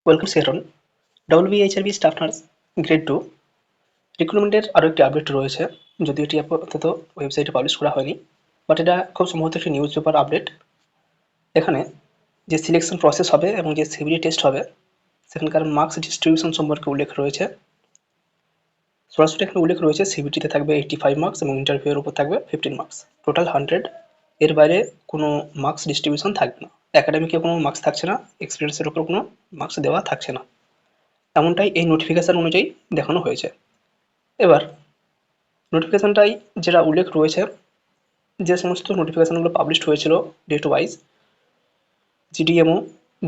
Welcome সেরন WBHRB staff nurse grade 2 রিক্রুটমেন্টের আরও একটি আপডেট রয়েছে, যদিও এটি আপাতত ওয়েবসাইটে পাবলিশ করা হয়নি, বাট এটা খুব সম্ভবত একটি নিউজ পেপার আপডেট। এখানে যে সিলেকশন প্রসেস হবে এবং যে সিভিটি টেস্ট হবে সেখানকার মার্কস ডিস্ট্রিবিউশন সম্পর্কে উল্লেখ রয়েছে। সরাসরি এখানে উল্লেখ রয়েছে সিভিটিতে থাকবে 85 মার্কস এবং ইন্টারভিউয়ের উপর থাকবে 15 মার্কস, টোটাল 100। এর বাইরে কোনো মার্কস ডিস্ট্রিবিউশন থাকবে না, একাডেমিকে কোনো মার্কস থাকছে না, এক্সপিরিয়েন্সের উপর কোনো মার্কস দেওয়া থাকছে না, এমনটাই এই নোটিফিকেশন অনুযায়ী দেখানো হয়েছে। এবার নোটিফিকেশনটাই যেটা উল্লেখ রয়েছে, যে সমস্ত নোটিফিকেশনগুলো পাবলিশ হয়েছিল date wise, GDMO,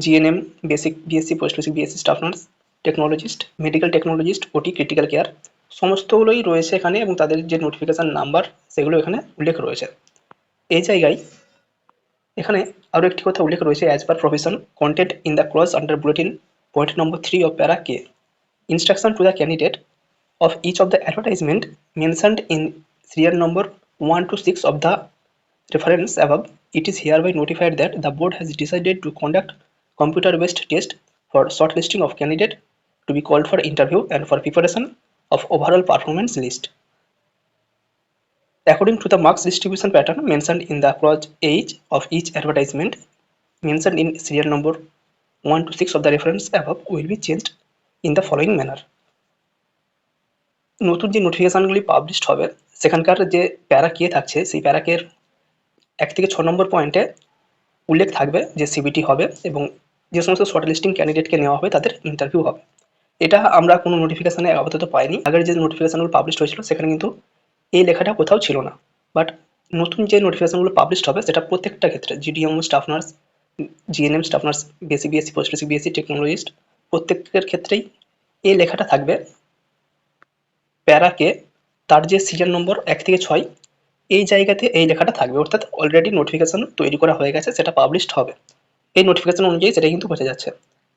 GNM, basic BSc, post basic BSc staff nurse, technologist, medical technologist, OT, critical care, সমস্তগুলোই রয়েছে এখানে এবং তাদের যে নোটিফিকেশান নাম্বার সেগুলো এখানে উল্লেখ রয়েছে। এই জায়গায় এখানে আরও একটি কথা উল্লেখ রয়েছে, as per profession content in the clause under bulletin point number 3 of para কে, instruction to the candidate of each of the advertisement mentioned in serial number 1 to 6 of the reference above. It is hereby notified that the board has decided to conduct computer-based test for shortlisting of candidate to be called for interview and for preparation of overall performance list. According to the marks distribution pattern mentioned in the clause H of each advertisement mentioned in serial number 1 to 6 of the reference above will be changed in the following manner. নতুন যে নোটিফিকেশানগুলি published হবে সেখানকার যে প্যারা কে থাকছে সেই প্যারাকের 1 থেকে 6 নম্বর পয়েন্টে উল্লেখ থাকবে যে সিবিটি হবে এবং যে সমস্ত শর্ট লিস্টিং ক্যান্ডিডেটকে নেওয়া হবে তাদের ইন্টারভিউ হবে। এটা আমরা কোনো নোটিফিকেশানে আপাতত পাইনি, আগের যে নোটিফিকেশানগুলো পাবলিশড হয়েছিল সেখানে কিন্তু এই লেখাটা কোথাও ছিল না। বাট নতুন যে নোটিফিকেশানগুলো পাবলিশড হবে সেটা প্রত্যেকটা ক্ষেত্রে GDMO staff nurse, GNM staff nurse, basic BSc, post basic BSc, technologist, প্রত্যেকের ক্ষেত্রেই এই লেখাটা থাকবে। প্যারাকে তার যে সিরিয়াল নম্বর 1 থেকে 6 এই জায়গাতে এই লেখাটা থাকবে, অর্থাৎ অলরেডি নোটিফিকেশন তৈরি করা হয়ে গেছে, সেটা পাবলিশড হবে। এই নোটিফিকেশন অনুযায়ী সেটা কিন্তু বোঝা যাচ্ছে।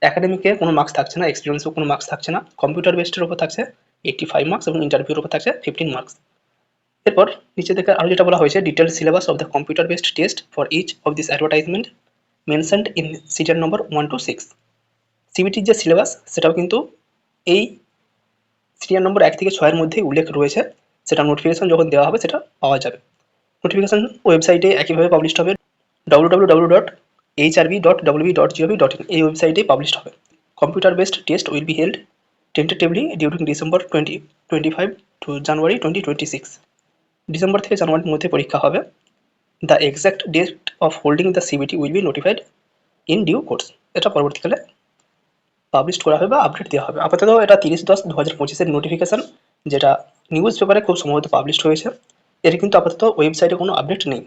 একাডেমিকে কোনো মার্কস থাকছে না, এক্সপিরিয়েন্সেও কোনো মার্কস থাকছে না, কম্পিউটার বেসডের উপর থাকছে 85 মার্কস এবং ইন্টারভিউর উপর থাকছে 15 মার্কস। এরপর নিচে থেকে আরও যেটা বলা হয়েছে, detail syllabus of the computer based test for each of this advertisement mentioned in serial number 1 to 6। সিবিটির যে সিলেবাস সেটাও কিন্তু এই সিরিয়াল নম্বর 1 থেকে 6 এর মধ্যেই উল্লেখ রয়েছে, সেটা নোটিফিকেশন যখন দেওয়া হবে সেটা পাওয়া যাবে। নোটিফিকেশন ওয়েবসাইটে একইভাবে পাবলিশড হবে, www.hrb.wb.gov.in এই ওয়েবসাইটেই পাবলিশড হবে। Computer based test will be held tentatively during December 2025 to January 2026। December থেকে জানুয়ারির মধ্যে পরীক্ষা হবে। The exact date of holding the CBT will be notified in due course. এটা পরবর্তীকালে পাবলিশ করা হবে বা আপডেট দেওয়া হবে। আপাতত এটা 30/10/2025 নোটিফিকেশান, যেটা নিউজ পেপারে খুব সম্ভবত পাবলিশড হয়েছে। এর কিন্তু আপাতত ওয়েবসাইটে কোনো আপডেট নেই।